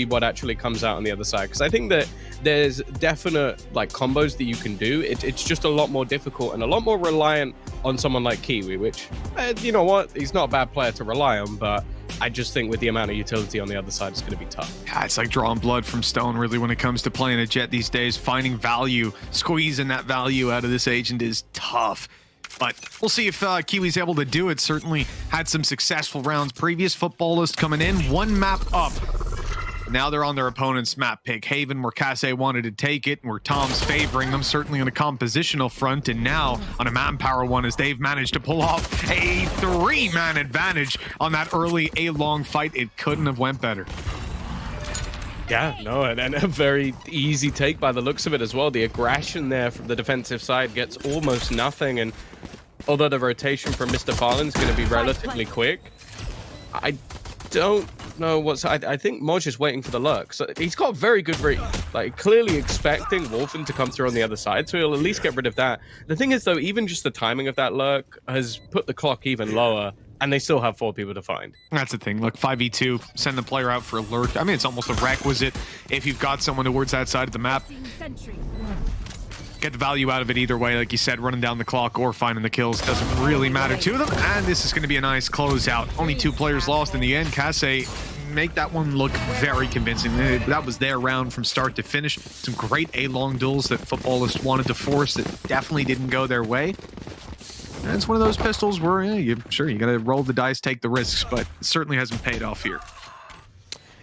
what actually comes out on the other side, because I think that there's definite like combos that you can do. It's just a lot more difficult and a lot more reliant on someone like Kiwi, which you know what, he's not a bad player to rely on, but I just think with the amount of utility on the other side, it's going to be tough. Yeah, it's like drawing blood from stone, really, when it comes to playing a Jet these days. Finding value, squeezing that value out of this agent is tough. But we'll see if Kiwi's able to do it. Certainly had some successful rounds. Previous Footballist coming in, one map up. Now they're on their opponent's map pick. Haven, where Kase wanted to take it, where Tom's favoring them, certainly on a compositional front, and now on a manpower one, as they've managed to pull off a 3-man advantage on that early A-long fight. It couldn't have went better. Yeah, no, and a very easy take by the looks of it as well. The aggression there from the defensive side gets almost nothing, and although the rotation from Mr. Farland's going to be relatively quick, I don't know what's... I think Moj is waiting for the lurk. So he's got a very good read, like clearly expecting Wolfen to come through on the other side, so he'll at least get rid of that. The thing is, though, even just the timing of that lurk has put the clock even lower, and they still have 4 people to find. That's the thing. Look, 5v2, send the player out for a lurk. I mean, it's almost a requisite if you've got someone towards that side of the map. Get the value out of it either way, like you said, running down the clock or finding the kills doesn't really matter to them. And this is going to be a nice closeout. Only 2 players lost in the end. Kase make that one look very convincing. That was their round from start to finish. Some great A-long duels that Footballists wanted to force that definitely didn't go their way. And it's one of those pistols where, yeah, you got to roll the dice, take the risks, but it certainly hasn't paid off here.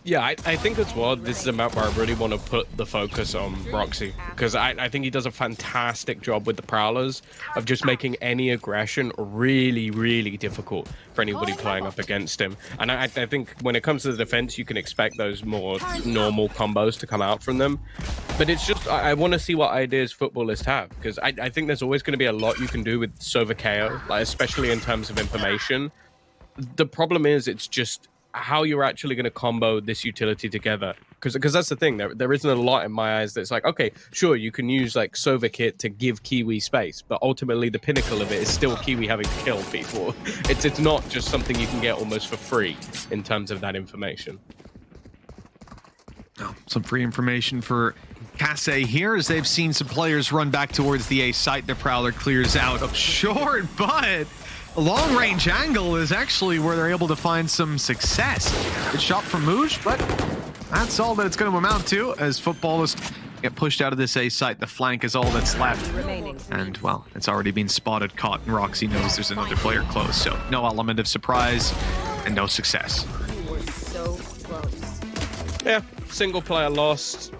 Yeah, I think as well, this is a map where I really want to put the focus on Roxy, because I think he does a fantastic job with the Prowlers of just making any aggression really, really difficult for anybody playing up against him. And I think when it comes to the defense, you can expect those more normal combos to come out from them. But it's just, I want to see what ideas Footballists have, because I think there's always going to be a lot you can do with Sova KO, like especially in terms of information. The problem is, it's just how you're actually going to combo this utility together, because that's the thing. There isn't a lot in my eyes that's like, okay, sure, you can use like Sova Kit to give Kiwi space, but ultimately the pinnacle of it is still Kiwi having to kill people. It's not just something you can get almost for free in terms of that information. Oh, some free information for Kase here, as they've seen some players run back towards the A site. The Prowler clears out of short, but a long-range angle is actually where they're able to find some success. Good shot from Mooj, but that's all that it's going to amount to, as Footballists get pushed out of this A site. The flank is all that's left. And, well, it's already been spotted, caught, and Roxy knows there's another player close, so no element of surprise and no success. So close. Yeah, single player lost.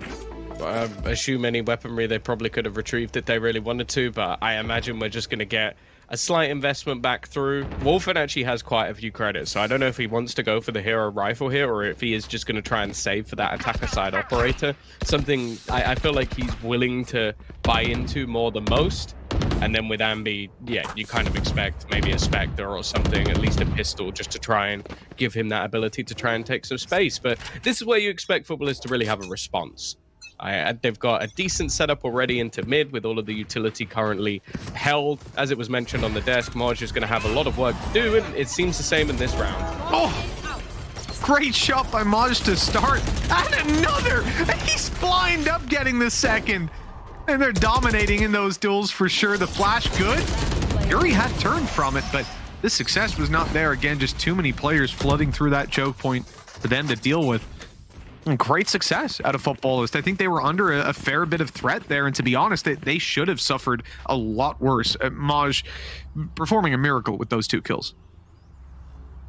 I assume any weaponry they probably could have retrieved if they really wanted to, but I imagine we're just going to get a slight investment back through. Wolfen actually has quite a few credits, so I don't know if he wants to go for the hero rifle here or if he is just going to try and save for that attacker side operator. Something I feel like he's willing to buy into more than most. And then with Ambi, yeah, you kind of expect maybe a Spectre or something, at least a pistol, just to try and give him that ability to try and take some space. But this is where you expect Footballists to really have a response. They've got a decent setup already into mid with all of the utility currently held. As it was mentioned on the desk, Moj is going to have a lot of work to do, and it seems the same in this round. Oh, great shot by Moj to start. And another! He's blind up getting the second. And they're dominating in those duels for sure. The flash good. Yuri had turned from it, but this success was not there. Again, just too many players flooding through that choke point for them to deal with. And great success out of Footballists. I think they were under a fair bit of threat there, and to be honest, they should have suffered a lot worse. Moj performing a miracle with those 2 kills.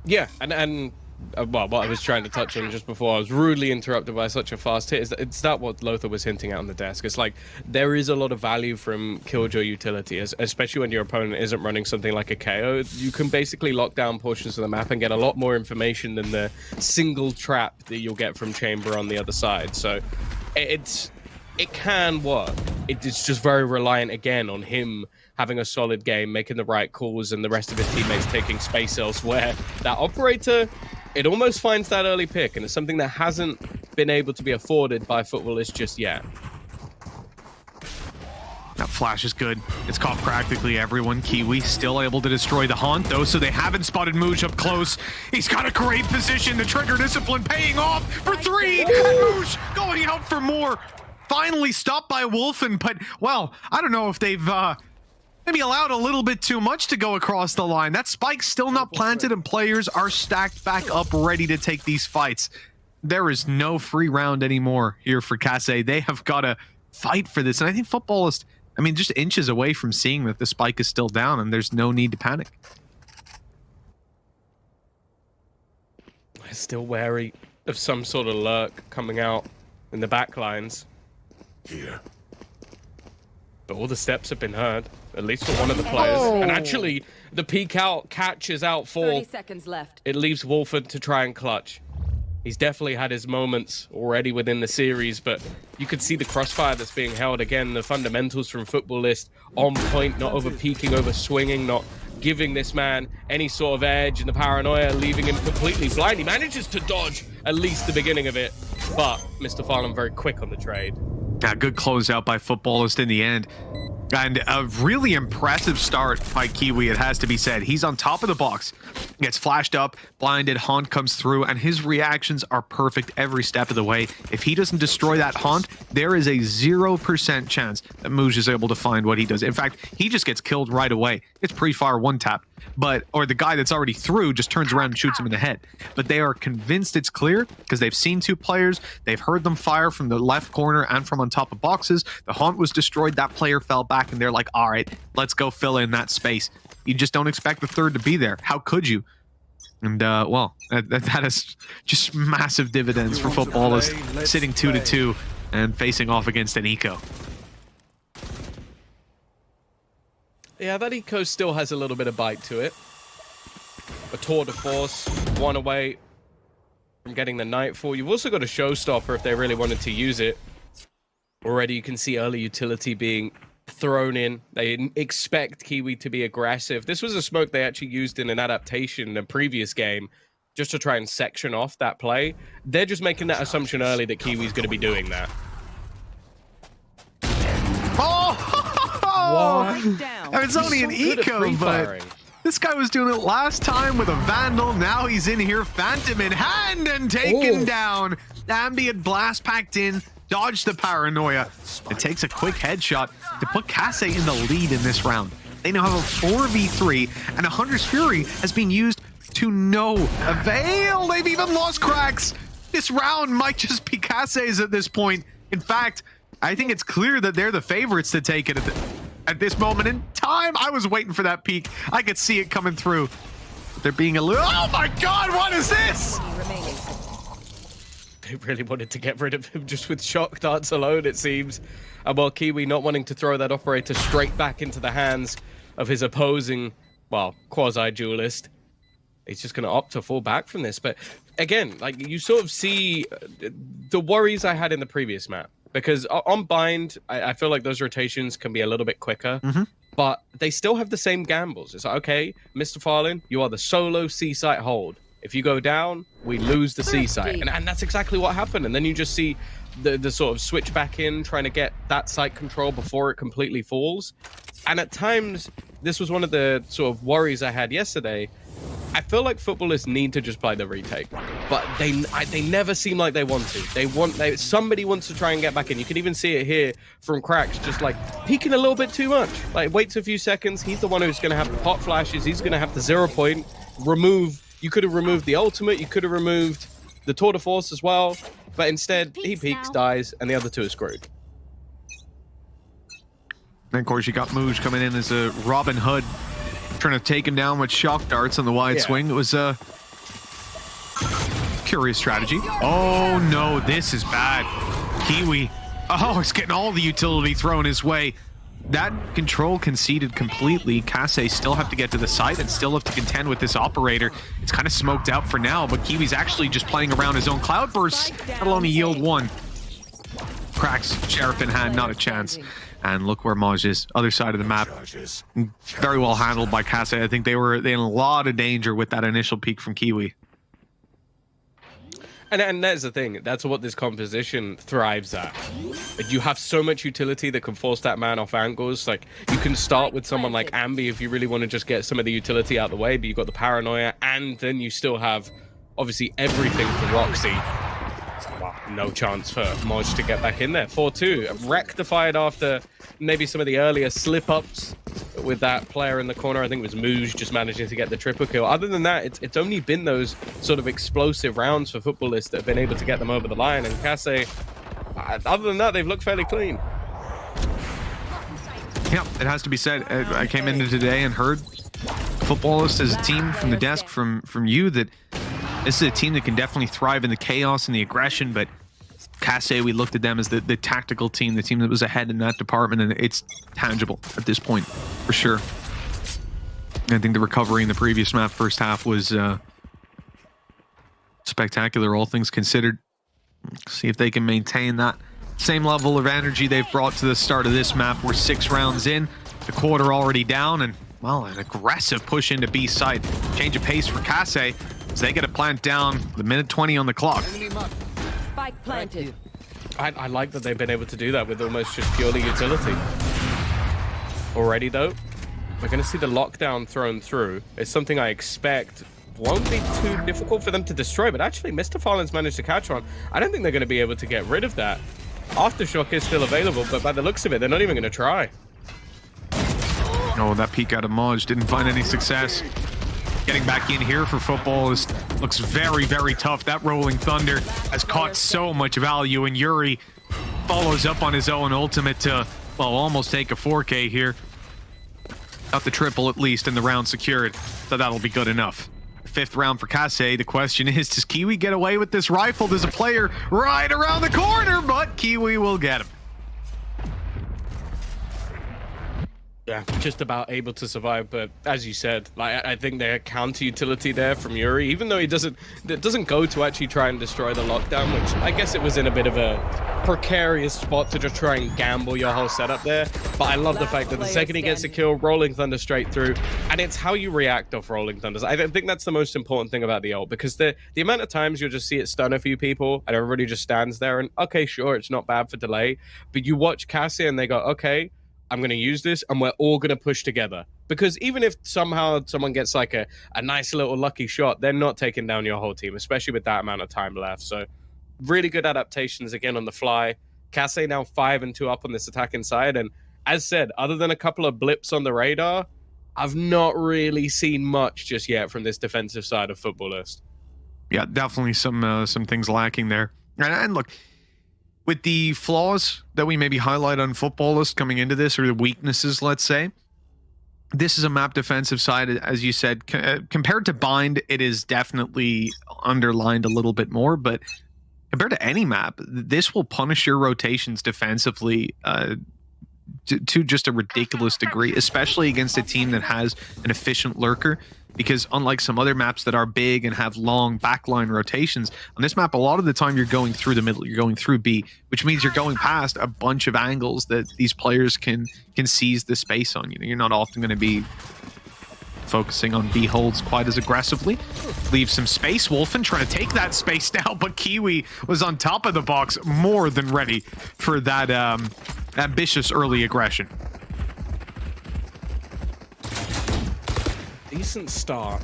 Yeah, and well, what I was trying to touch on just before I was rudely interrupted by such a fast hit, is that what Lothar was hinting at on the desk. It's like, there is a lot of value from Killjoy utility, especially when your opponent isn't running something like a KO. You can basically lock down portions of the map and get a lot more information than the single trap that you'll get from Chamber on the other side. So it can work. It's just very reliant, again, on him having a solid game, making the right calls, and the rest of his teammates taking space elsewhere. That operator, it almost finds that early pick, and it's something that hasn't been able to be afforded by Footballists just yet. That flash is good. It's caught practically everyone. Kiwi still able to destroy the Haunt, though, so they haven't spotted Mooj up close. He's got a great position. The trigger discipline paying off for 3. And Mooj going out for more. Finally stopped by Wolfen, but, well, I don't know if they've maybe allowed a little bit too much to go across the line. That spike's still not planted, and players are stacked back up ready to take these fights. There is no free round anymore here for Kase. They have got to fight for this, and I think football is, I mean, just inches away from seeing that the spike is still down, and there's no need to panic. I'm still wary of some sort of lurk coming out in the back lines. Here. But all the steps have been heard, at least for one of the players. And actually, the peek out catches out 30 for. seconds left. It leaves Wolford to try and clutch. He's definitely had his moments already within the series, but you could see the crossfire that's being held. Again, the fundamentals from Football List on point, not over peaking, over swinging, not giving this man any sort of edge, and the paranoia leaving him completely blind. He manages to dodge at least the beginning of it, but Mr. Farnham very quick on the trade. Yeah, good closeout by Footballist in the end. And a really impressive start by Kiwi, it has to be said. He's on top of the box, gets flashed up, blinded, Haunt comes through, and his reactions are perfect every step of the way. If he doesn't destroy that Haunt, there is a 0% chance that Mooj is able to find what he does. In fact, he just gets killed right away. It's pre-fire one tap, or the guy that's already through just turns around and shoots him in the head. But they are convinced it's clear because they've seen 2 players, they've heard them fire from the left corner and from on top of boxes. The Haunt was destroyed, that player fell back, and they're like, all right, let's go fill in that space. You just don't expect the third to be there. How could you? And well, that is just massive dividends for Footballers, sitting 2-2 and facing off against an eco. Yeah, that eco still has a little bit of bite to it. A tour de force, one away from getting the Nightfall. You've also got a showstopper if they really wanted to use it. Already you can see early utility being thrown in. They expect Kiwi to be aggressive. This was a smoke they actually used in an adaptation in a previous game just to try and section off that play. They're just making that assumption early that Kiwi's going to be doing that. What? It's only an eco, but this guy was doing it last time with a Vandal. Now he's in here, Phantom in hand and taken down. Ambient blast packed in, dodged the paranoia. It takes a quick headshot to put Kase in the lead in this round. They now have a 4v3, and a Hunter's Fury has been used to no avail. They've even lost cracks. This round might just be Kase's at this point. In fact, I think it's clear that they're the favorites to take it at this moment in time. I was waiting for that peak. I could see it coming through. They're being a little... Oh my god, what is this? They really wanted to get rid of him just with shock darts alone, it seems. And while Kiwi not wanting to throw that operator straight back into the hands of his opposing, well, quasi-duelist, he's just going to opt to fall back from this. But again, like, you sort of see the worries I had in the previous map. Because on Bind, I feel like those rotations can be a little bit quicker, but they still have the same gambles. It's like, okay, Mr. Farlin, you are the solo C-site hold. If you go down, we lose the C-site. And that's exactly what happened. And then you just see the sort of switch back in, trying to get that site control before it completely falls. And at times, this was one of the sort of worries I had yesterday. I feel like footballers need to just play the retake, but they never seem like they want to. Somebody wants to try and get back in. You can even see it here from Cracks, just like peeking a little bit too much. Like, waits a few seconds. He's the one who's going to have the pot flashes. He's going to have the 0 point. You could have removed the ultimate. You could have removed the tour de force as well, but instead he peeks, dies, and the other 2 are screwed. And of course, you got Mooj coming in as a Robin Hood, trying to take him down with shock darts on the wide swing. It was a curious strategy. Oh no, this is bad. Kiwi, he's getting all the utility thrown his way. That control conceded completely. Kase still have to get to the site and still have to contend with this operator. It's kind of smoked out for now, but Kiwi's actually just playing around his own cloud bursts. That'll only yield 1. Cracks, Sheriff in hand, not a chance. And look where Maj is, other side of the map. Very well handled by Kase. I think they were in a lot of danger with that initial peak from Kiwi. And that's the thing. That's what this composition thrives at. You have so much utility that can force that man off angles. Like, you can start with someone like Ambi if you really want to just get some of the utility out of the way, but you've got the paranoia, and then you still have, obviously, everything for Roxy. Well, no chance for Moj to get back in there. 4-2. Rectified after maybe some of the earlier slip-ups with that player in the corner. I think it was Mooj just managing to get the triple kill. Other than that, it's only been those sort of explosive rounds for Footballists that have been able to get them over the line. And Kase, other than that, they've looked fairly clean. Yeah, it has to be said. I came into today and heard Footballists as a team from the desk from you that this is a team that can definitely thrive in the chaos and the aggression, but Kase, we looked at them as the tactical team, the team that was ahead in that department, and it's tangible at this point, for sure. I think the recovery in the previous map, first half, was spectacular, all things considered. See if they can maintain that same level of energy they've brought to the start of this map. We're 6 rounds in, the quarter already down, and, well, an aggressive push into B side. Change of pace for Kase as they get a plant down, the minute 20 on the clock. Spike planted. I like that they've been able to do that with almost just purely utility. Already, though, we're going to see the lockdown thrown through. It's something I expect won't be too difficult for them to destroy, but actually, Mr. Fallen's managed to catch one. I don't think they're going to be able to get rid of that. Aftershock is still available, but by the looks of it, they're not even going to try. Oh, that peek out of Moj didn't find any success. Getting back in here for Footballists looks very, very tough. That Rolling Thunder has caught so much value, and Yuri follows up on his own ultimate to, well, almost take a 4K here. Got the triple at least, and the round secured, so that'll be good enough. 5th round for Kase. The question is, does Kiwi get away with this rifle? There's a player right around the corner, but Kiwi will get him. Yeah, just about able to survive, but as you said, like, I think their counter utility there from Yuri, even though it doesn't go to actually try and destroy the lockdown, which I guess it was in a bit of a precarious spot to just try and gamble your whole setup there. But I love the fact that the second he gets a kill, Rolling Thunder straight through, and it's how you react off Rolling Thunders. I think that's the most important thing about the ult, because the amount of times you'll just see it stun a few people, and everybody just stands there, and okay, sure, it's not bad for delay, but you watch Cassie and they go, okay, I'm going to use this, and we're all going to push together. Because even if somehow someone gets like a nice little lucky shot, they're not taking down your whole team, especially with that amount of time left. So really good adaptations again on the fly. Kase now 5-2 up on this attacking side. And as said, other than a couple of blips on the radar, I've not really seen much just yet from this defensive side of Footballist. Yeah, definitely some things lacking there. And look, with the flaws that we maybe highlight on Footballist coming into this, or the weaknesses, let's say, this is a map defensive side, as you said. Compared to Bind, it is definitely underlined a little bit more, but compared to any map, this will punish your rotations defensively to just a ridiculous degree, especially against a team that has an efficient lurker. Because unlike some other maps that are big and have long backline rotations, on this map, a lot of the time you're going through the middle, you're going through B, which means you're going past a bunch of angles that these players can seize the space on. You know, you're not often going to be focusing on B holds quite as aggressively. Leave some space. Wolfen trying to take that space down, but Kiwi was on top of the box, more than ready for that ambitious early aggression. Decent start,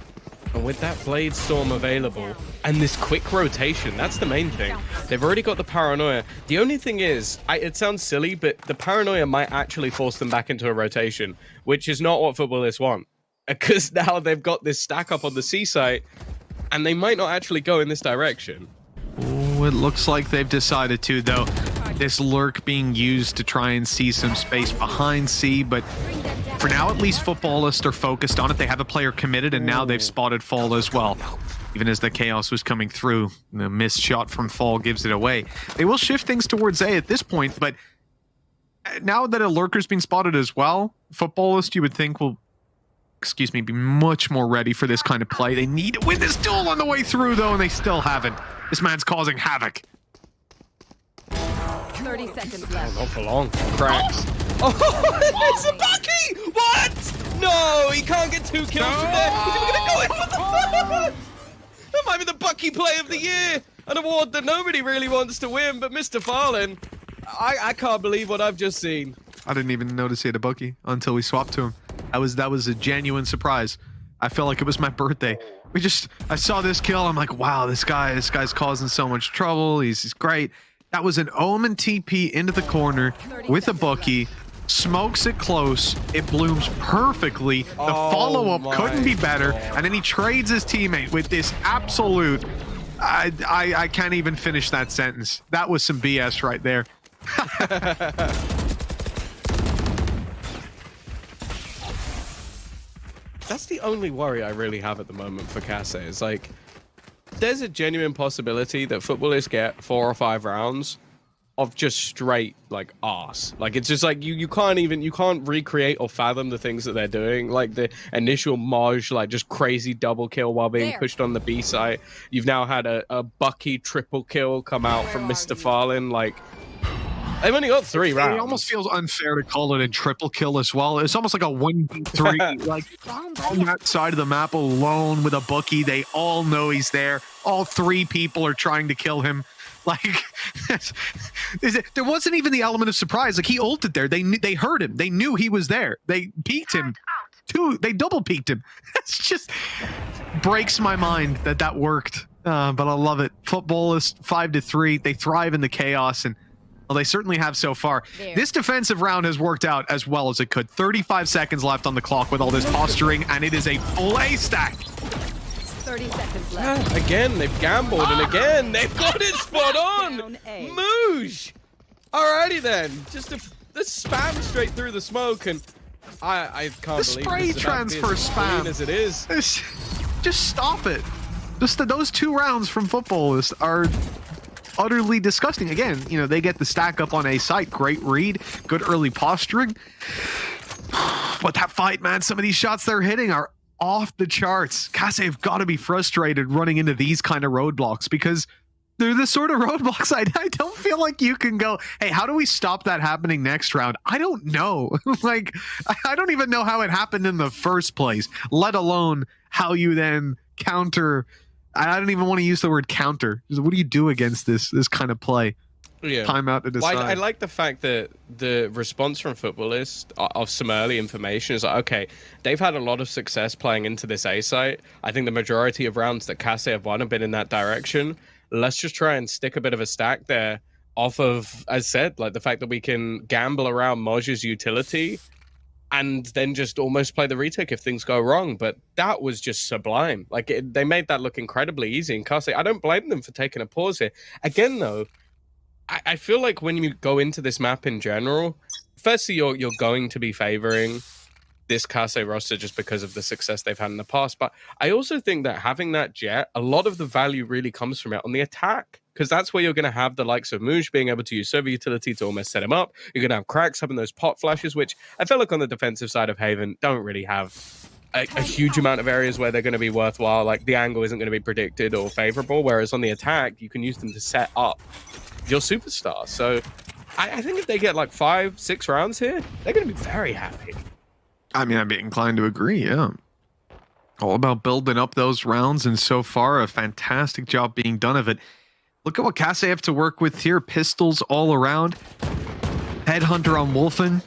and with that Blade Storm available and this quick rotation, that's the main thing. They've already got the paranoia. The only thing is, it sounds silly, but the paranoia might actually force them back into a rotation, which is not what Footballists want, because now they've got this stack up on the C site and they might not actually go in this direction. Oh, it looks like they've decided to, though. This lurk being used to try and see some space behind C, but for now, at least Footballists are focused on it. They have a player committed, and now they've spotted Fall as well. Even as the chaos was coming through, the missed shot from Fall gives it away. They will shift things towards A at this point, but now that a lurker's been spotted as well, Footballist, you would think, will, be much more ready for this kind of play. They need to win this duel on the way through, though, and they still haven't. This man's causing havoc. 30 seconds left. Not for long. Cracks. Oh, it's a Bucky! What? No, he can't get 2 kills from there. He's even gonna go in. What the fuck? That might be the Bucky play of the year. An award that nobody really wants to win, but Mr. Fallen, I can't believe what I've just seen. I didn't even notice he had a Bucky until we swapped to him. That was a genuine surprise. I felt like it was my birthday. I saw this kill. I'm like, wow, this guy's causing so much trouble. He's great. That was an Omen TP into the corner with a Bucky. Smokes it close. It blooms perfectly. The follow-up couldn't be better. And then he trades his teammate with this absolute... I can't even finish that sentence. That was some BS right there. That's the only worry I really have at the moment for Kase. Is like, there's a genuine possibility that footballers get 4 or 5 rounds of just straight like arse. Like it's just like you can't recreate or fathom the things that they're doing. Like the initial Moj, like just crazy double kill while being pushed on the B site. You've now had a Bucky triple kill come out from Mr. Fallen. Like they've only got 3 rounds. It almost feels unfair to call it a triple kill as well. It's almost like a 1v3. Like on that side of the map alone with a Bucky, they all know he's there. All 3 people are trying to kill him. Like there wasn't even the element of surprise. Like he ulted there. They heard him. They knew he was there. They peeked him. They double peeked him. It's just breaks my mind that worked. But I love it. Football is 5-3. They thrive in the chaos, and well, they certainly have so far. This defensive round has worked out as well as it could. 35 seconds left on the clock with all this posturing, and it is a play stack. 30 seconds left. Again, they've gambled, and again, they've got it spot on. Moosh. Alrighty then, just the spam straight through the smoke, and I can't believe spray this is about to be transfer as spam clean as it is. Just stop it. Those 2 rounds from football are utterly disgusting. Again, you know, they get the stack up on A site. Great read, good early posturing. But that fight, man, some of these shots they're hitting are off the charts. Kase have got to be frustrated running into these kind of roadblocks, because they're the sort of roadblocks I don't feel like you can go, hey, how do we stop that happening next round? I don't know. Like, I don't even know how it happened in the first place, let alone how you then counter. I don't even want to use the word counter. What do you do against this kind of play? Yeah. Timeout to decide. Well, I like the fact that the response from footballists of some early information is like, okay, they've had a lot of success playing into this A site. I think the majority of rounds that Kase have won have been in that direction. Let's just try and stick a bit of a stack there off of, as said, like the fact that we can gamble around Moj's utility and then just almost play the retake if things go wrong. But that was just sublime. Like they made that look incredibly easy. And Kase, I don't blame them for taking a pause here. Again, though, I feel like when you go into this map in general, firstly, you're going to be favoring this Kase roster just because of the success they've had in the past. But I also think that having that jet, a lot of the value really comes from it on the attack, because that's where you're going to have the likes of Moosh being able to use server utility to almost set him up. You're going to have cracks having those pot flashes, which I feel like on the defensive side of Haven don't really have a huge amount of areas where they're going to be worthwhile. Like the angle isn't going to be predicted or favorable, whereas on the attack, you can use them to set up your superstar. So I think if they get like 5-6 rounds here, they're going to be very happy. I mean, I'd be inclined to agree, yeah. All about building up those rounds, and so far, a fantastic job being done of it. Look at what Kase have to work with here. Pistols all around. Headhunter on Wolfen.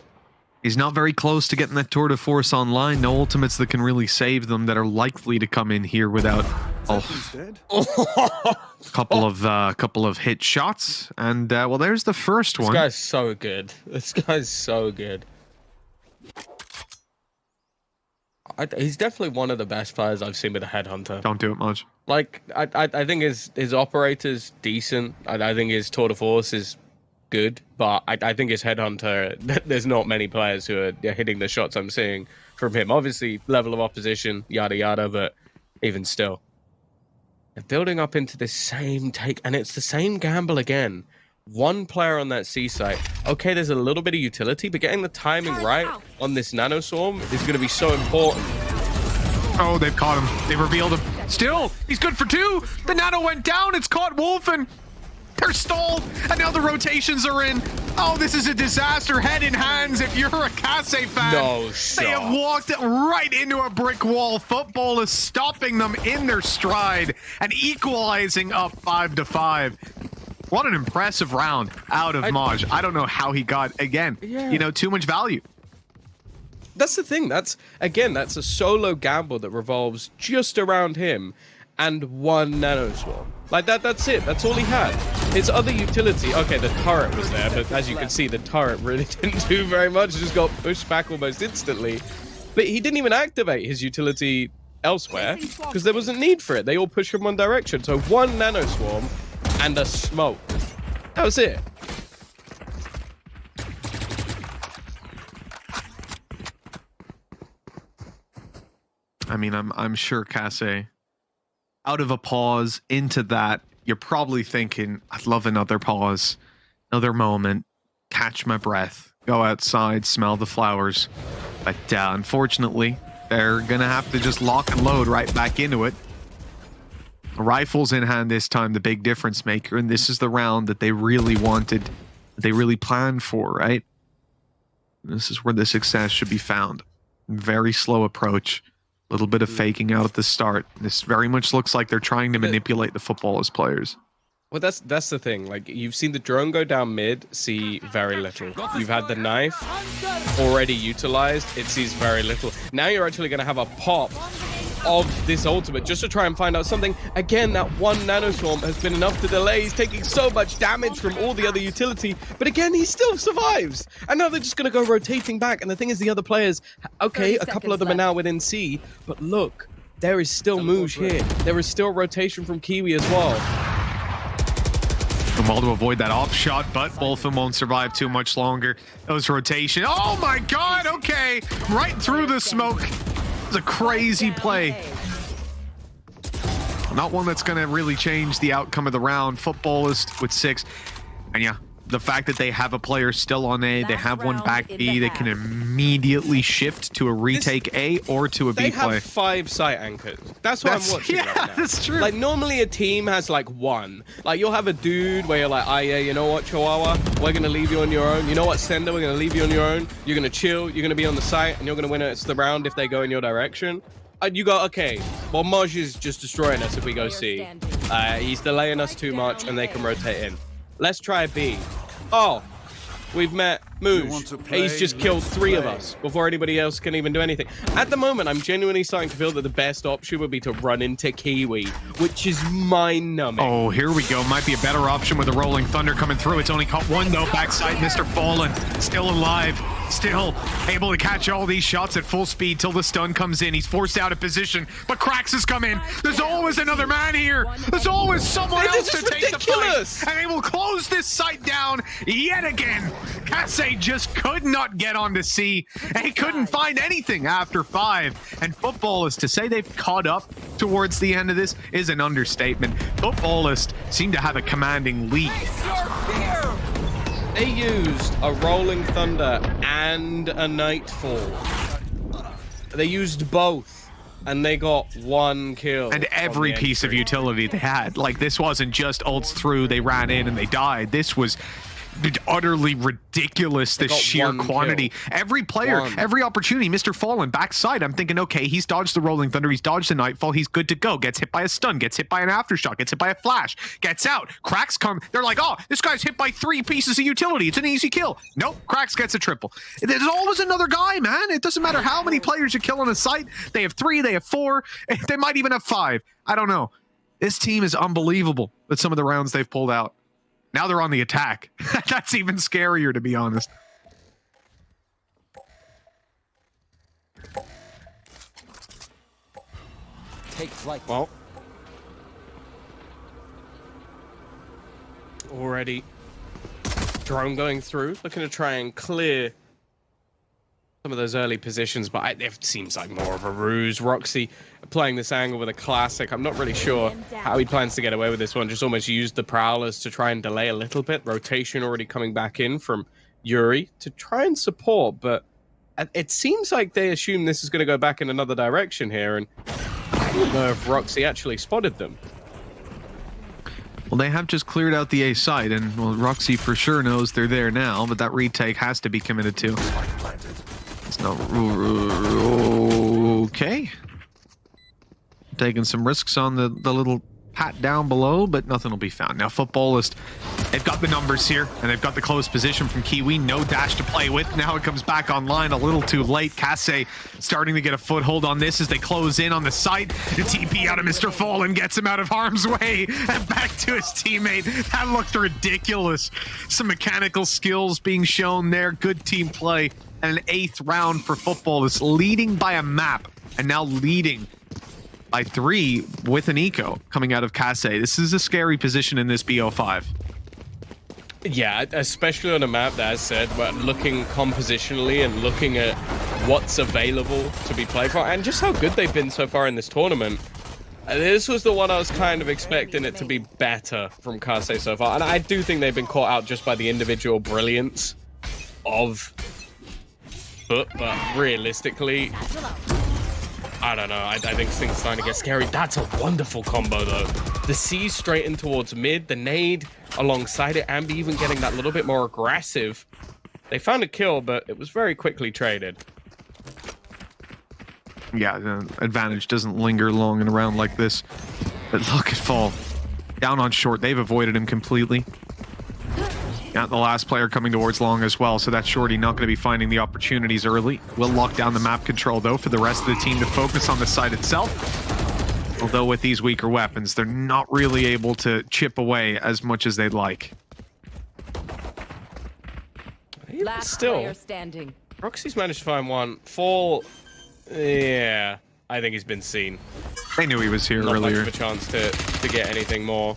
He's not very close to getting that tour de force online. No ultimates that can really save them that are likely to come in here without couple of hit shots. And well, there's the first one. This guy's so good. This guy's so good. He's definitely one of the best players I've seen with a headhunter. Don't do it much. Like I think his operator's decent. I think his tour de force is good, but I think his headhunter, there's not many players who are hitting the shots I'm seeing from him. Obviously, level of opposition, yada yada, but even still, they're building up into this same take, and it's the same gamble again. One player on that C site. Okay, there's a little bit of utility, but getting the timing right on this nano swarm is going to be so important. Oh, they've caught him. They've revealed him. Still, he's good for 2. The nano went down. It's caught Wolfen. They're stalled, and now the rotations are in. Oh, this is a disaster. Head in hands if you're a Kase fan. No They have walked right into a brick wall. Football is stopping them in their stride and equalizing up 5-5. What an impressive round out of Maj. I don't know how he got, again, you know, too much value. That's the thing. That's a solo gamble that revolves just around him and one nano swarm. Like that's it. That's all he had. His other utility, okay, the turret was there, but as you can see, the turret really didn't do very much. It just got pushed back almost instantly. But he didn't even activate his utility elsewhere because there wasn't need for it. They all pushed from one direction. So one nano swarm and a smoke. That was it. I mean, I'm sure Kase, out of a pause into that, you're probably thinking, I'd love another pause, another moment, catch my breath, go outside, smell the flowers. But unfortunately, they're going to have to just lock and load right back into it. Rifles in hand this time, the big difference maker, and this is the round that they really wanted, that they really planned for, right? This is where the success should be found. Very slow approach. A little bit of faking out at the start. This very much looks like they're trying to manipulate the football as players. Well, that's the thing. Like, you've seen the drone go down mid, see very little. You've had the knife already utilized, it sees very little. Now you're actually going to have a pop of this ultimate just to try and find out something. Again, that one nanoswarm has been enough to delay. He's taking so much damage from all the other utility, but again, he still survives. And now they're just going to go rotating back. And the thing is, the other players, okay, a couple of them are now within C, but look, there is still Mooj here. There is still rotation from Kiwi as well. Well, to avoid that off shot, but both of them won't survive too much longer. Those rotation. Oh my god, okay. Right through the smoke. It's a crazy play. Not one that's going to really change the outcome of the round. Footballist with 6. And yeah, the fact that they have a player still on A, they have one back B, they can immediately shift to a retake A or to a B play. They have 5 site anchors. That's what I'm watching right now. That's true. Like, normally a team has like 1. Like, you'll have a dude where you're like, oh yeah, you know what, Chihuahua? We're going to leave you on your own. You know what, Sender? We're going to leave you on your own. You're going to chill. You're going to be on the site, and you're going to win it. It's the round if they go in your direction. And you go, okay, well, Maj is just destroying us if we go C. He's delaying us too much, and they can rotate in. Let's try B. Oh, we've met Mooj. He's just killed 3 of us before anybody else can even do anything. At the moment, I'm genuinely starting to feel that the best option would be to run into Kiwi, which is mind-numbing. Oh, here we go. Might be a better option with the Rolling Thunder coming through. It's only caught 1, though. Backside, Mr. Fallen. Still alive. Still able to catch all these shots at full speed till the stun comes in. He's forced out of position, but Krax has come in. There's always another man here. There's always someone else to take the fight. And they will close this site down yet again. Kase just could not get onto C, and he couldn't find anything after 5. And Footballist, to say they've caught up towards the end of this is an understatement. Footballist seem to have a commanding lead. They used a Rolling Thunder and a Nightfall. They used both, and they got 1 kill. And every piece of utility they had. Like, this wasn't just ults through, they ran in and they died. This was utterly ridiculous, the sheer quantity. Every player, every opportunity. Mr. Fallen backside, I'm thinking, okay, he's dodged the Rolling Thunder, he's dodged the Nightfall, he's good to go. Gets hit by a stun, gets hit by an aftershock, gets hit by a flash, gets out. Cracks come, they're like, oh, this guy's hit by 3 pieces of utility, it's an easy kill. Nope, Cracks gets a triple. There's always another guy, man. It doesn't matter how many players you kill on a site. They have 3, they have 4, they might even have 5. I don't know. This team is unbelievable with some of the rounds they've pulled out. Now they're on the attack. That's even scarier, to be honest. Take flight. Well, already drone going through, looking to try and clear some of those early positions, but it seems like more of a ruse. Roxy playing this angle with a classic. I'm not really sure how he plans to get away with this one. Just almost used the Prowlers to try and delay a little bit. Rotation already coming back in from Yuri to try and support, but it seems like they assume this is going to go back in another direction here, and I don't know if Roxy actually spotted them. Well, Well, they have just cleared out the A site, and well, Roxy for sure knows they're there now, but that retake has to be committed to. It's not okay. Taking some risks on the little pat down below, but nothing will be found. Now, Footballist, they've got the numbers here, and they've got the close position from Kiwi. No dash to play with. Now it comes back online a little too late. Kasse starting to get a foothold on this as they close in on the site. The TP out of Mr. Fallen gets him out of harm's way and back to his teammate. That looked ridiculous. Some mechanical skills being shown there. Good team play. And an 8th round for Footballist, leading by a map, and now leading by 3 with an eco coming out of Kasse. This is a scary position in this BO5. Yeah, especially on a map that, as said, but looking compositionally and looking at what's available to be played for, and just how good they've been so far in this tournament. This was the one I was kind of expecting it to be better from Kasse so far, and I do think they've been caught out just by the individual brilliance of FUT, but realistically, I don't know. I think things are starting to get scary. That's a wonderful combo, though. The C straight in towards mid, the nade alongside it, and even getting that little bit more aggressive. They found a kill, but it was very quickly traded. Yeah, the advantage doesn't linger long in a round like this. But look at Fall. Down on short. They've avoided him completely. Not the last player coming towards long as well, so that shorty not going to be finding the opportunities early. Will lock down the map control, though, for the rest of the team to focus on the site itself. Although with these weaker weapons, they're not really able to chip away as much as they'd like. Last Still, player standing. Roxy's managed to find one. Fall, yeah, I think he's been seen. They knew he was here Not earlier. much of a chance to get anything more.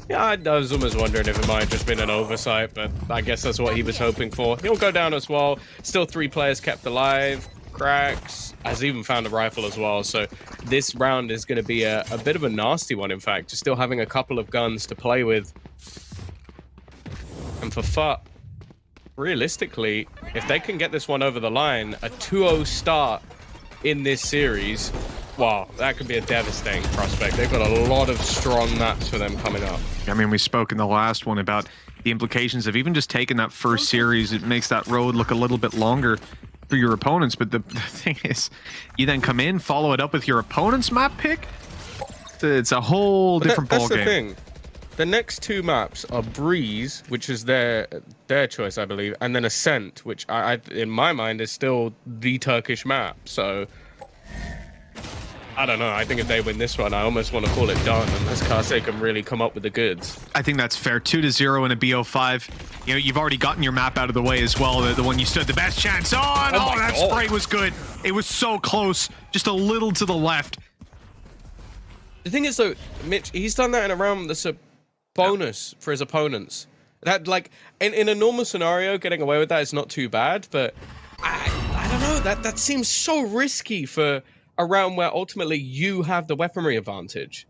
Yeah, I was almost wondering if it might have just been an oversight, but I guess that's what he was hoping for. He'll go down as well. Still 3 players kept alive. Cracks. Has even found a rifle as well. So this round is going to be a bit of a nasty one, in fact. Just still having a couple of guns to play with. And for FUT, realistically, if they can get this one over the line, a 2-0 start in this series, wow, that could be a devastating prospect. They've got a lot of strong maps for them coming up. I mean, we spoke in the last one about the implications of even just taking that first series. It makes that road look a little bit longer for your opponents. But the thing is, you then come in, follow it up with your opponent's map pick. It's a whole different ballgame. That's the thing. The next 2 maps are Breeze, which is their choice, I believe, and then Ascent, which I in my mind is still the Turkish map. So I don't know. I think if they win this one, I almost want to call it done, unless Kasse can really come up with the goods. I think that's fair. 2-0 in a BO5. You know, you've already gotten your map out of the way as well. The one you stood the best chance on. Oh, that spray was good. It was so close. Just a little to the left. The thing is, though, Mitch, he's done that in a round that's a bonus for his opponents. That, like, in a normal scenario, getting away with that is not too bad, but I don't know. That seems so risky for a round where ultimately you have the weaponry advantage.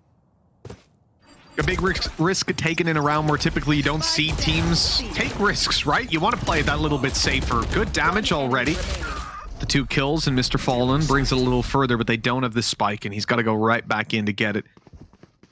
A big risk taken in a round where typically you don't see teams take risks, right? You want to play that little bit safer. Good damage already. The 2 kills, and Mr. Fallen brings it a little further, but they don't have the spike, and he's got to go right back in to get it.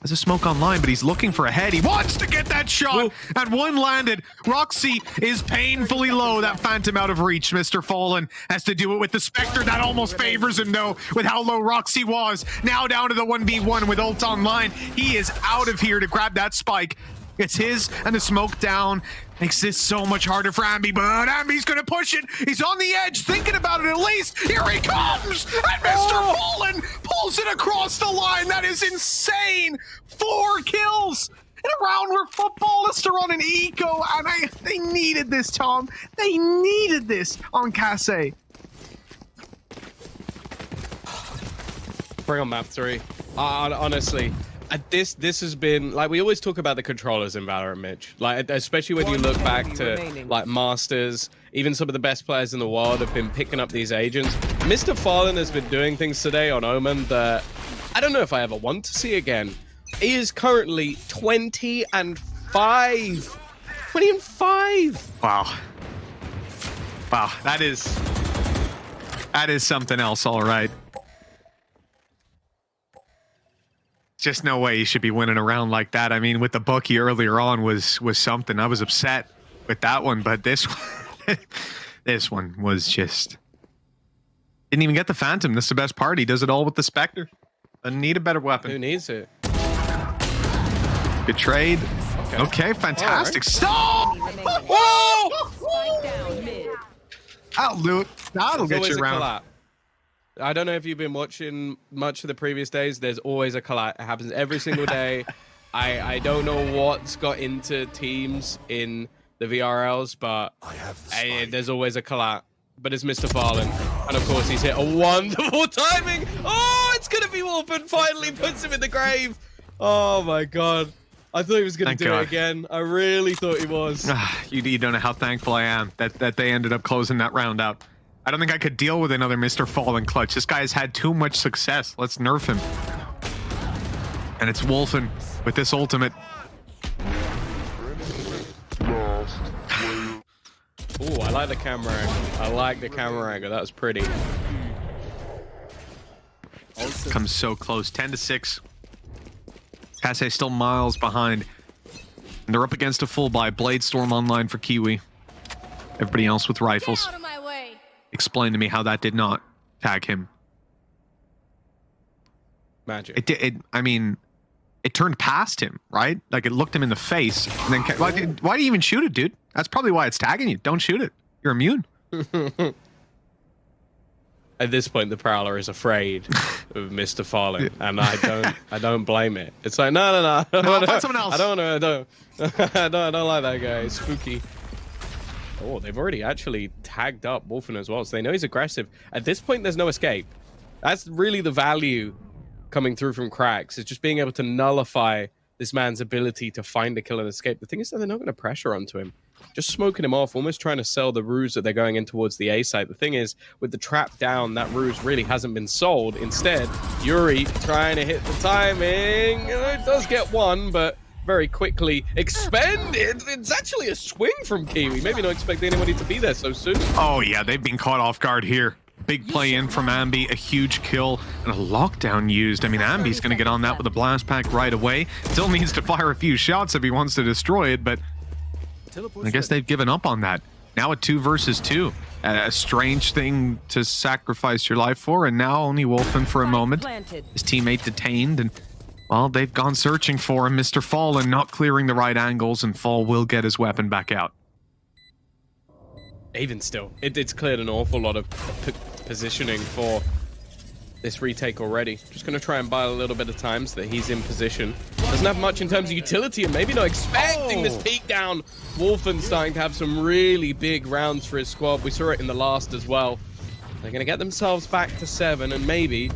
There's a smoke online, but he's looking for a head. He wants to get that shot, and one landed. Roxy is painfully low. That Phantom out of reach. Mr. Fallen has to do it with the Spectre. That almost favors him, though, with how low Roxy was. Now down to the 1v1 with ult online. He is out of here to grab that spike. It's his, and the smoke down makes this so much harder for Ambi, but Ambi's gonna push it. He's on the edge, thinking about it at least. Here he comes, and Mr. Fallen pulls it across the line. That is insane. 4 kills in a round where Footballists are on an eco, and they needed this, Tom. They needed this on Kasse. Bring on map 3. Honestly, this has been, like, we always talk about the controllers in Valorant, Mitch. Like, especially when you look back to, like, Masters, even some of the best players in the world have been picking up these agents. Mr. Fallen has been doing things today on Omen that I don't know if I ever want to see again. He is currently 20-5. 20-5. Wow. Wow, that is something else, all right. just no way he should be winning a round like that. I mean, with the bookie earlier on was something. I was upset with that one, but this one, this one was just... Didn't even get the Phantom. That's the best part. He does it all with the Spectre. Doesn't need a better weapon. Who needs it? Good trade. Okay, fantastic. Stop! Whoa! Spike down mid. That'll do it. That'll There's get you always a around. collab. I don't know if you've been watching much of the previous days. There's always a collab. It happens every single day. I don't know what's got into teams in the VRLs, but there's always a collab. But it's Mr. Fallen. And of course, he's hit a wonderful timing. Oh, it's going to be Wolfen. Finally puts him in the grave. Oh, my God. I thought he was going to do it again. I really thought he was. You don't know how thankful I am that they ended up closing that round out. I don't think I could deal with another Mr. Fallen clutch. This guy has had too much success. Let's nerf him. And it's Wolfen with this ultimate. Oh, I like the camera angle. I like the camera angle. That was pretty. Comes so close. 10-6. Kase still miles behind. And they're up against a full buy. Bladestorm online for Kiwi. Everybody else with rifles. Get out of my way. Explain to me how that did not tag him. Magic. I mean, it turned past him, right? Like it looked him in the face. And then why do you even shoot it, dude? That's probably why it's tagging you. Don't shoot it. You're immune. At this point, the Prowler is afraid of Mr. Fallen, and I don't blame it. It's like, no. I'll find someone else. I don't like that guy. It's spooky. Oh, they've already actually tagged up Wolfen as well, so they know he's aggressive. At this point, there's no escape. That's really the value coming through from Cracks. It's just being able to nullify this man's ability to find a kill and escape. The thing is that they're not going to pressure onto him. Just smoking him off, almost trying to sell the ruse that they're going in towards the A site. The thing is, with the trap down, that ruse really hasn't been sold. Instead, Yuri trying to hit the timing. It does get one, but very quickly expended. It's actually a swing from Kiwi. Maybe not expecting anybody to be there so soon. Oh, yeah, they've been caught off guard here. Big play in from Ambi, a huge kill, and a lockdown used. I mean, Ambi's going to get on that with a blast pack right away. Still needs to fire a few shots if he wants to destroy it, but I guess they've given up on that. Now a 2 versus 2. A strange thing to sacrifice your life for, and now only Wolfen for a moment. His teammate detained, and, well, they've gone searching for him. Mr. Fallen not clearing the right angles, and Fall will get his weapon back out. Even still, it's cleared an awful lot of positioning for this retake already. Just going to try and buy a little bit of time so that he's in position. Doesn't have much in terms of utility, and maybe not expecting this peek down. Wolfen starting to have some really big rounds for his squad. We saw it in the last as well. They're going to get themselves back to 7, and maybe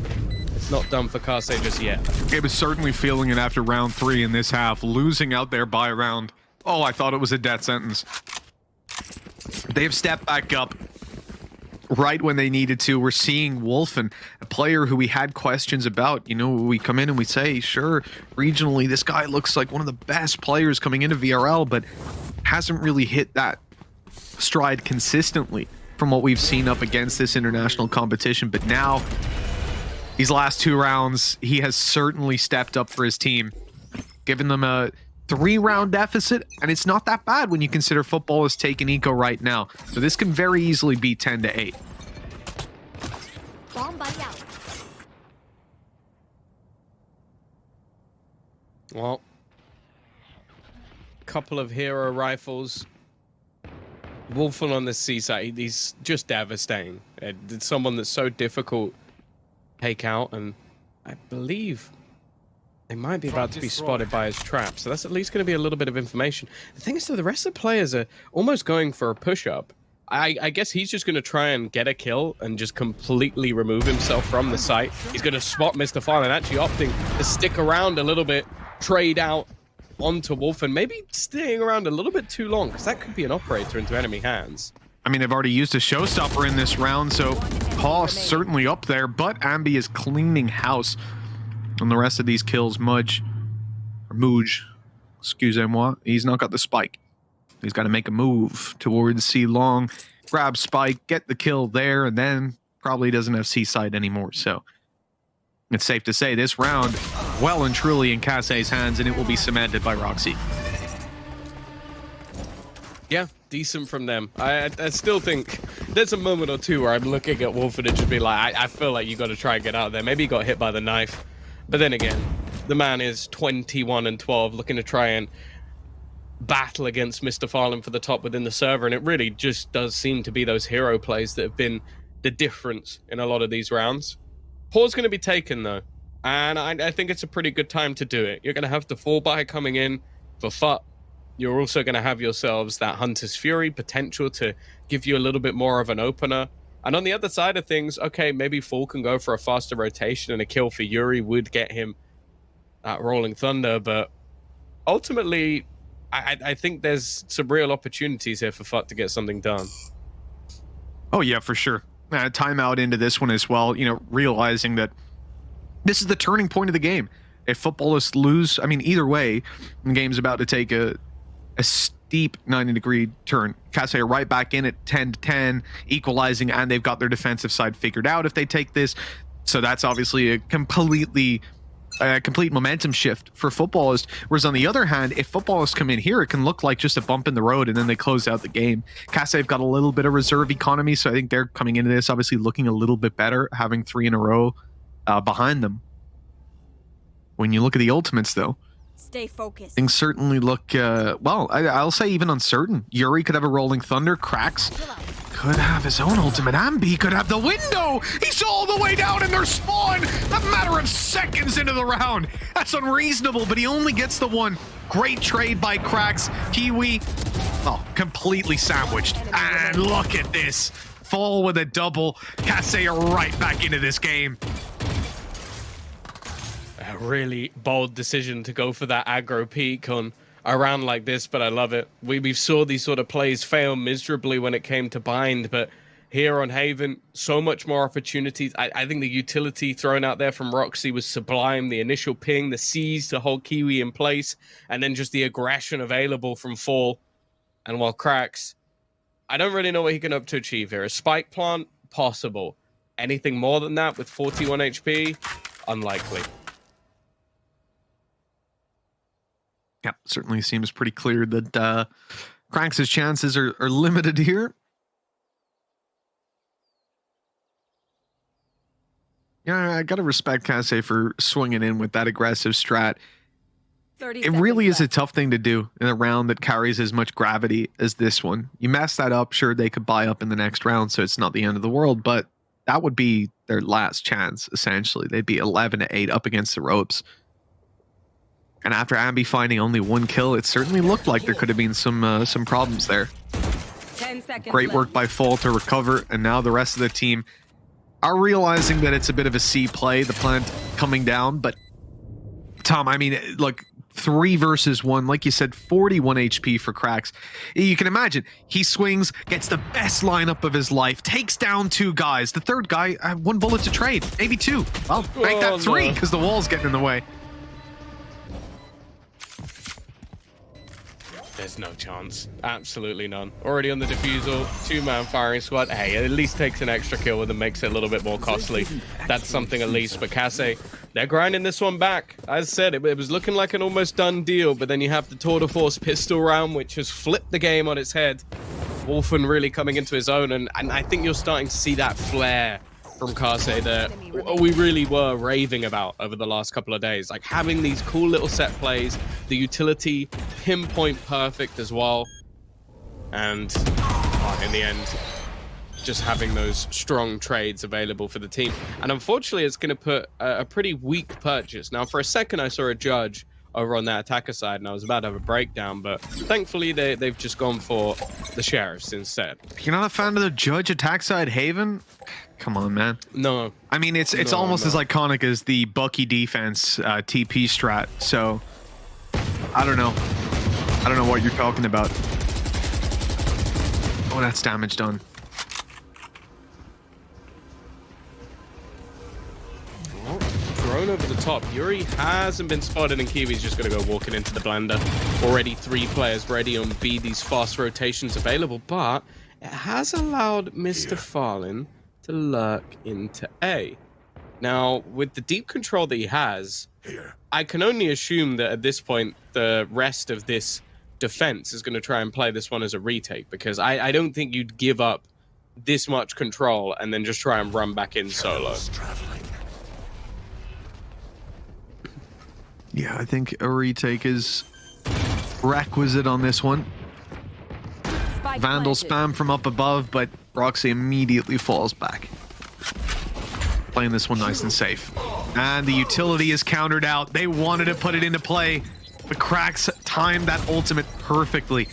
it's not done for Kase just yet. It was certainly feeling it after round 3 in this half. Losing out there by a round. Oh, I thought it was a death sentence. They've stepped back up right when they needed to. We're seeing Wolfen, a player who we had questions about. You know, we come in and we say, sure, regionally, this guy looks like one of the best players coming into VRL, but hasn't really hit that stride consistently from what we've seen up against this international competition. But now, these last 2 rounds, he has certainly stepped up for his team, giving them a 3-round deficit, and it's not that bad when you consider football is taking eco right now. So this can very easily be 10-8. Bomb buddy out. Well, couple of hero rifles. Wolfen on the C side, he's just devastating. It's someone that's so difficult to take out, and I believe they might be about to be spotted by his trap, so that's at least going to be a little bit of information. The thing is, though, the rest of the players are almost going for a push-up. I guess he's just going to try and get a kill and just completely remove himself from the site. He's going to spot Mr. Fallen, actually opting to stick around a little bit, trade out onto Wolfen, maybe staying around a little bit too long, because that could be an operator into enemy hands. I mean, they've already used a showstopper in this round, so Paul certainly up there, but Ambi is cleaning house on the rest of these kills. Mudge, excusez-moi, he's not got the spike. He's got to make a move towards C long, grab spike, get the kill there, and then probably doesn't have C side anymore. So it's safe to say this round, well and truly in Kase's hands, and it will be cemented by Roxy. Yeah, decent from them. I still think there's a moment or two where I'm looking at Wolford and just be like, I feel like you got to try and get out of there. Maybe he got hit by the knife. But then again, the man is 21-12, looking to try and battle against Mr. Farland for the top within the server. And it really just does seem to be those hero plays that have been the difference in a lot of these rounds. Pause going to be taken, though. And I think it's a pretty good time to do it. You're going to have the fall buy coming in for FUT. You're also going to have yourselves that Hunter's Fury potential to give you a little bit more of an opener. And on the other side of things, okay, maybe Fall can go for a faster rotation, and a kill for Yuri would get him that Rolling Thunder. But ultimately, I think there's some real opportunities here for FUT to get something done. Oh, yeah, for sure. Timeout into this one as well, you know, realizing that this is the turning point of the game. If footballists lose, I mean, either way, the game's about to take a steep 90-degree turn. Kase are right back in at 10-10, equalizing, and they've got their defensive side figured out if they take this. So that's obviously a complete momentum shift for footballists. Whereas on the other hand, if footballists come in here, it can look like just a bump in the road, and then they close out the game. Kase have got a little bit of reserve economy, so I think they're coming into this obviously looking a little bit better, having 3 in a row behind them. When you look at the ultimates, though, stay focused. things certainly look, well, I'll say even uncertain. Yuri could have a Rolling Thunder. Cracks could have his own ultimate. Ambi could have the window. He's all the way down in their spawn. A matter of seconds into the round. That's unreasonable, but he only gets the one. Great trade by Cracks. Kiwi, oh, completely sandwiched. And look at this. Fall with a double. Kase are right back into this game. A really bold decision to go for that aggro peak on a round like this, but I love it. We saw these sort of plays fail miserably when it came to bind, but here on Haven, so much more opportunities. I think the utility thrown out there from Roxy was sublime. The initial ping, the seize to hold Kiwi in place, and then just the aggression available from Fall. And while Cracks, I don't really know what he can hope to achieve here. A spike plant? Possible. Anything more than that with 41 HP? Unlikely. Yeah, certainly seems pretty clear that Cranks' chances are limited here. Yeah, I gotta respect Kase for swinging in with that aggressive strat. It really is a tough thing to do in a round that carries as much gravity as this one. You mess that up, sure, they could buy up in the next round, so it's not the end of the world, but that would be their last chance, essentially. They'd be 11-8 up against the ropes. And after Ambi finding only 1 kill, it certainly looked like there could have been some problems there. 10 seconds Great work by Fall to recover, and now the rest of the team are realizing that it's a bit of a C play, the plant coming down. But Tom, I mean, look, 3 versus 1, like you said, 41 HP for Cracks. You can imagine, he swings, gets the best lineup of his life, takes down 2 guys. The third guy, 1 bullet to trade, maybe 2. Well, make that 3 because the wall's getting in the way. There's no chance. Absolutely none. Already on the defusal, 2-man firing squad. Hey, it at least takes an extra kill with them, makes it a little bit more costly. That's something at least. But Kase, they're grinding this one back. As I said, it was looking like an almost done deal, but then you have the Tour de Force pistol round, which has flipped the game on its head. Wolfen really coming into his own, and I think you're starting to see that flare from Kase that we really were raving about over the last couple of days. Like having these cool little set plays, the utility pinpoint perfect as well, and in the end, just having those strong trades available for the team. And unfortunately, it's going to put a pretty weak purchase. Now, for a second, I saw a judge over on that attacker side, and I was about to have a breakdown, but thankfully they've just gone for the sheriffs instead. You're not a fan of the judge attack side Haven? Come on, man. No. I mean, it's almost as iconic as the Bucky defense TP strat, so I don't know. I don't know what you're talking about. Oh, that's damage done. Drone over the top. Yuri hasn't been spotted, and Kiwi's just going to go walking into the blender. Already 3 players ready on B, these fast rotations available, but it has allowed Mr. Farlin to lurk into A. Now, with the deep control that he has, I can only assume that at this point, the rest of this defense is going to try and play this one as a retake, because I don't think you'd give up this much control and then just try and run back in solo. Yeah, I think a retake is requisite on this one. Vandal spam from up above, but Roxy immediately falls back. Playing this one nice and safe. And the utility is countered out. They wanted to put it into play, but Cracks timed that ultimate perfectly.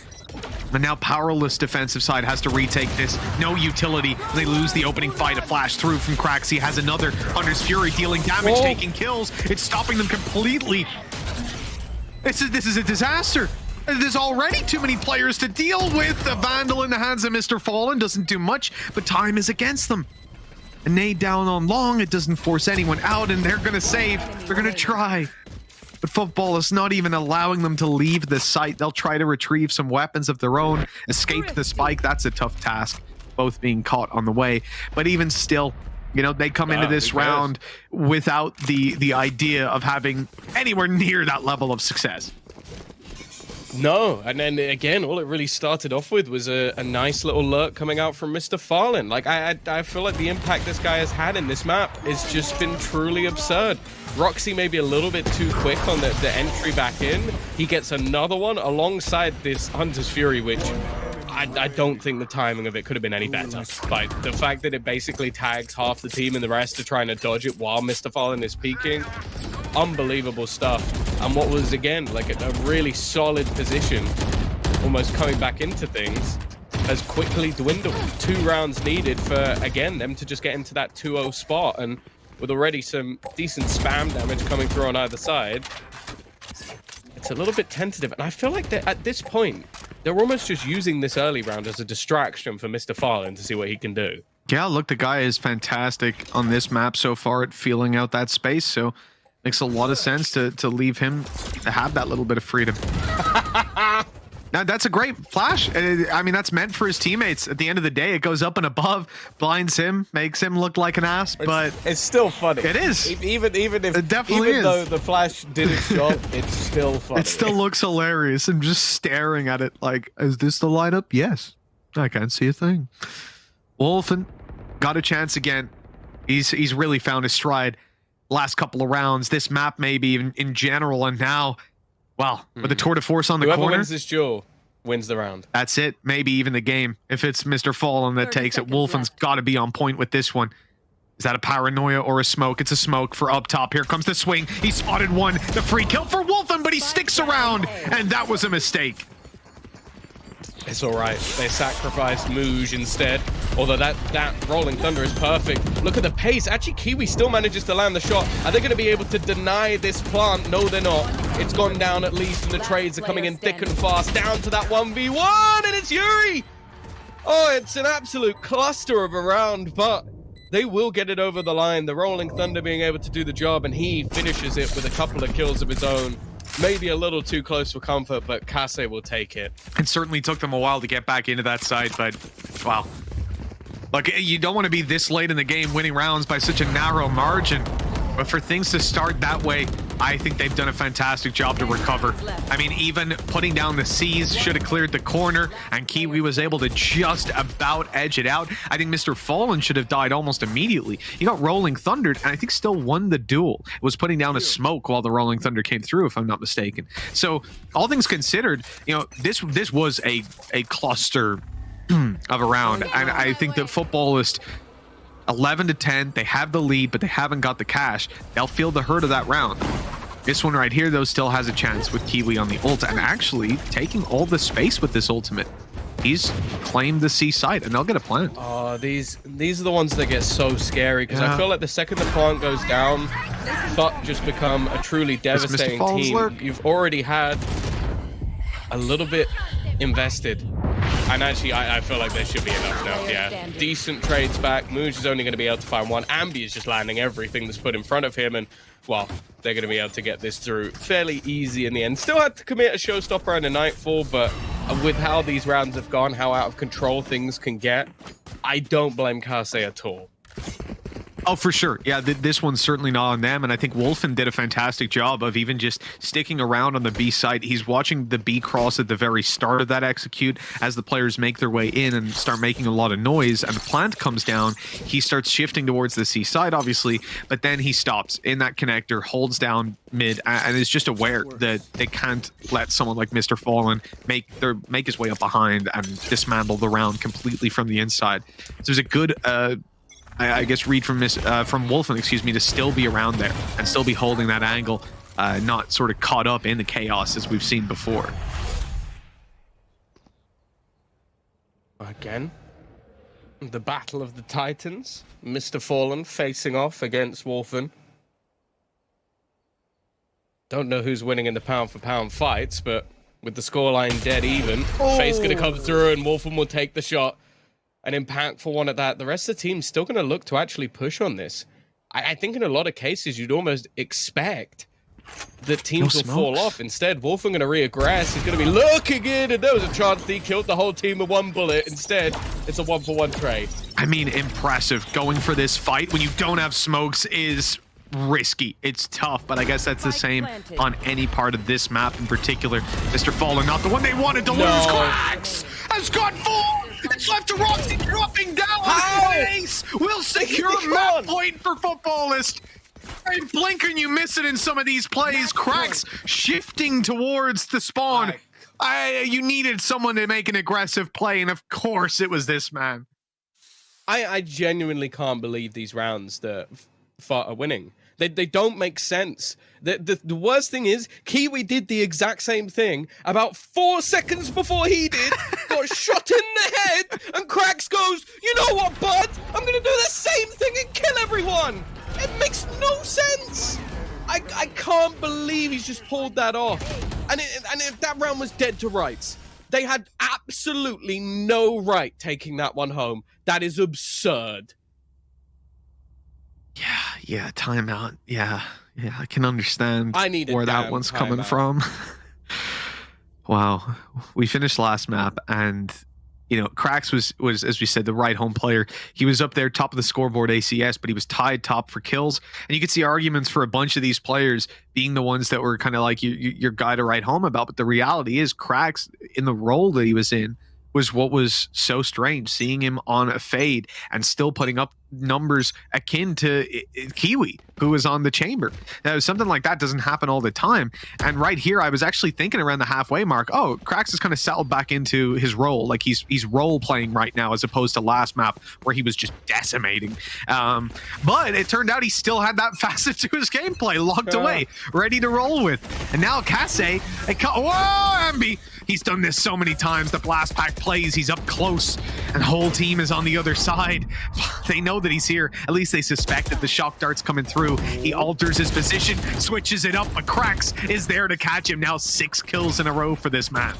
And now Powerless defensive side has to retake this. No utility. They lose the opening fight. A flash through from Cracks. He has another Hunter's Fury dealing damage, taking kills. It's stopping them completely. This is a disaster. There's already too many players to deal with. The Vandal in the hands of Mr. Fallen doesn't do much, but time is against them. A nade down on long, it doesn't force anyone out, and they're gonna save. They're gonna try. But football is not even allowing them to leave the site. They'll try to retrieve some weapons of their own, escape the spike. That's a tough task, both being caught on the way. But even still, you know, they come into this round without the idea of having anywhere near that level of success. No, and then again, all it really started off with was a nice little lurk coming out from Mr. Fallen. Like, I feel like the impact this guy has had in this map has just been truly absurd. Roxy may be a little bit too quick on the entry back in. He gets another one alongside this Hunter's Fury, which I don't think the timing of it could have been any better. Like, the fact that it basically tags half the team and the rest are trying to dodge it while Mr. Fallen is peeking. Unbelievable stuff. And what was, again, like a really solid position, almost coming back into things, has quickly dwindled. 2 rounds needed for, again, them to just get into that 2-0 spot. And with already some decent spam damage coming through on either side, it's a little bit tentative. And I feel like that at this point, they're almost just using this early round as a distraction for Mr. Fallen to see what he can do. Yeah, look, the guy is fantastic on this map so far at feeling out that space, so makes a lot of sense to leave him to have that little bit of freedom. Now, that's a great flash. I mean, that's meant for his teammates. At the end of the day, it goes up and above, blinds him, makes him look like an ass, but it's still funny. It is. Even if it definitely even though the flash did its job, it's still funny. It still looks hilarious. I'm just staring at it like, is this the lineup? Yes. I can't see a thing. Wolfen got a chance again. He's really found his stride last couple of rounds. This map maybe even in general, and now, well, with the tour de force on the Whoever corner, wins this duel wins the round. that's it. Maybe even the game. If it's Mr. Fallen that takes it, Wolfen's got to be on point with this one. Is that a paranoia or a smoke? It's a smoke for up top. Here comes the swing. He spotted one. The free kill for Wolfen, but he sticks around, and that was a mistake. It's all right. They sacrificed Mooj instead. Although that Rolling Thunder is perfect. Look at the pace. Actually, Kiwi still manages to land the shot. Are they going to be able to deny this plant? No, they're not. It's gone down at least, and the trades are coming in thick and fast. Down to that 1v1, and it's Yuri! Oh, it's an absolute cluster of a round, but they will get it over the line. The Rolling Thunder being able to do the job, and he finishes it with a couple of kills of his own. Maybe a little too close for comfort, but Kase will take it. It certainly took them a while to get back into that side, but wow. Like, you don't want to be this late in the game winning rounds by such a narrow margin. But for things to start that way, I think they've done a fantastic job to recover. I mean, even putting down the C's should have cleared the corner, and Kiwi was able to just about edge it out. I think Mr. Fallen should have died almost immediately. He got Rolling Thundered, and I think still won the duel. It was putting down a smoke while the Rolling Thunder came through, if I'm not mistaken. So, all things considered, you know, this was a cluster of a round, and I think that Footballist 11-10, they have the lead, but they haven't got the cash. They'll feel the hurt of that round. This one right here, though, still has a chance with Kiwi on the ult, and actually taking all the space with this ultimate. He's claimed the C site, and they'll get a plant. Oh, these are the ones that get so scary, because I feel like the second the plant goes down, FUT just become a truly devastating team. Lurk. You've already had a little bit invested. And actually, I feel like there should be enough now. Yeah, decent trades back. Mooj is only going to be able to find one. Ambi is just landing everything that's put in front of him. And, well, they're going to be able to get this through fairly easy in the end. Still had to commit a showstopper and a Nightfall, but with how these rounds have gone, how out of control things can get, I don't blame Kase at all. Oh, for sure. Yeah, this one's certainly not on them. And I think Wolfen did a fantastic job of even just sticking around on the B side. He's watching the B cross at the very start of that execute as the players make their way in and start making a lot of noise. And the plant comes down. He starts shifting towards the C side, obviously, but then he stops in that connector, holds down mid, and is just aware that they can't let someone like Mr. Fallen make his way up behind and dismantle the round completely from the inside. So there's a good I guess read from Wolfen, excuse me, to still be around there and still be holding that angle, not sort of caught up in the chaos as we've seen before. Again, the battle of the Titans. Mr. Fallen facing off against Wolfen. Don't know who's winning in the pound-for-pound fights, but with the scoreline dead even, Fate's going to come through and Wolfen will take the shot. An impactful one at that. The rest of the team's still going to look to actually push on this. I think in a lot of cases, you'd almost expect that teams will fall off. Instead, Wolfen going to re-aggress. He's going to be looking in, and there was a chance that he killed the whole team with one bullet. Instead, it's a one-for-one trade. I mean, impressive. Going for this fight when you don't have smokes is risky. It's tough, but I guess that's the same on any part of this map in particular. Mr. Fallen, not the one they wanted to lose. Cracks has got full. It's left to Roxy dropping down. Ace will secure a map point for Footballist. Hey, blink and you miss it in some of these plays. Cracks shifting towards the spawn. You needed someone to make an aggressive play, and of course it was this man. I genuinely can't believe these rounds that FUT are winning. They don't make sense. The worst thing is, Kiwi did the exact same thing about 4 seconds before he did, got shot in the head, and Cracks goes, you know what, bud? I'm going to do the same thing and kill everyone. It makes no sense. I can't believe he's just pulled that off. And if that round was dead to rights, they had absolutely no right taking that one home. That is absurd. Yeah, timeout. Yeah, I can understand where that one's coming from. Wow, we finished last map, and you know, Cracks was as we said the right home player. He was up there top of the scoreboard ACS, but he was tied top for kills, and you could see arguments for a bunch of these players being the ones that were kind of like your guy to write home about. But the reality is, Cracks in the role that he was in was what was so strange, seeing him on a fade and still putting up numbers akin to Kiwi, who was on the chamber. Now, something like that doesn't happen all the time. And right here, I was actually thinking around the halfway mark, oh, Cracks has kind of settled back into his role. Like he's role playing right now, as opposed to last map where he was just decimating. But it turned out he still had that facet to his gameplay locked away, ready to roll with. And now Kase, whoa, Ambi, he's done this so many times. The blast pack plays, he's up close, and the whole team is on the other side. They know that he's here. At least they suspect that the shock dart's coming through. He alters his position, switches it up, but Cracks is there to catch him. Now 6 kills in a row for this man.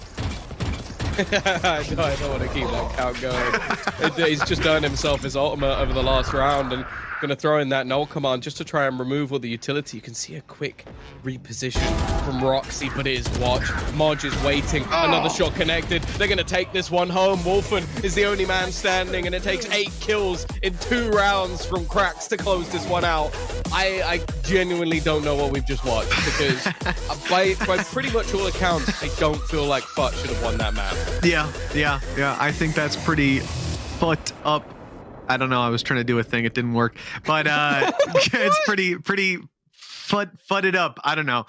I don't want to keep that count going. He's just earned himself his ultimate over the last round, and going to throw in that null command just to try and remove all the utility. You can see a quick reposition from Roxy, but it is watch. Modge is waiting. Another shot connected. They're going to take this one home. Wolfen is the only man standing, and it takes 8 kills in 2 rounds from Cracks to close this one out. I genuinely don't know what we've just watched, because by pretty much all accounts, I don't feel like FUT should have won that map. Yeah. I think that's pretty FUT up. I don't know. I was trying to do a thing. It didn't work. But it's pretty FUTted up. I don't know.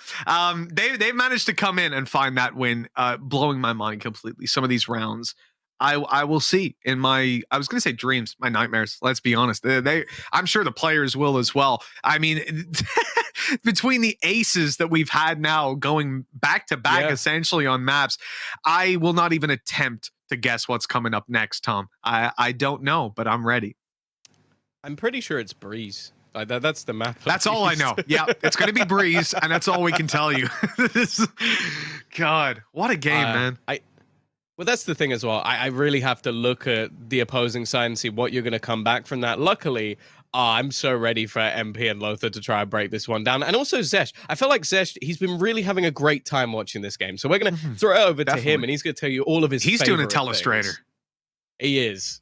They managed to come in and find that win, blowing my mind completely. Some of these rounds, I will see in my, I was going to say dreams, my nightmares. Let's be honest. I'm sure the players will as well. I mean, between the aces that we've had now going back to back essentially on maps, I will not even attempt to guess what's coming up next, Tom. I don't know, but I'm ready. I'm pretty sure it's Breeze. That's the map. That's all I know. Yeah, it's going to be Breeze, and that's all we can tell you. God, what a game, man. Well, that's the thing as well. I really have to look at the opposing side and see what you're going to come back from that. Luckily, I'm so ready for MP and Lothar to try and break this one down. And also Zesh. I feel like Zesh, he's been really having a great time watching this game. So we're going to throw it over to him, and he's going to tell you all of his He's doing a favorite telestrator. things. He is.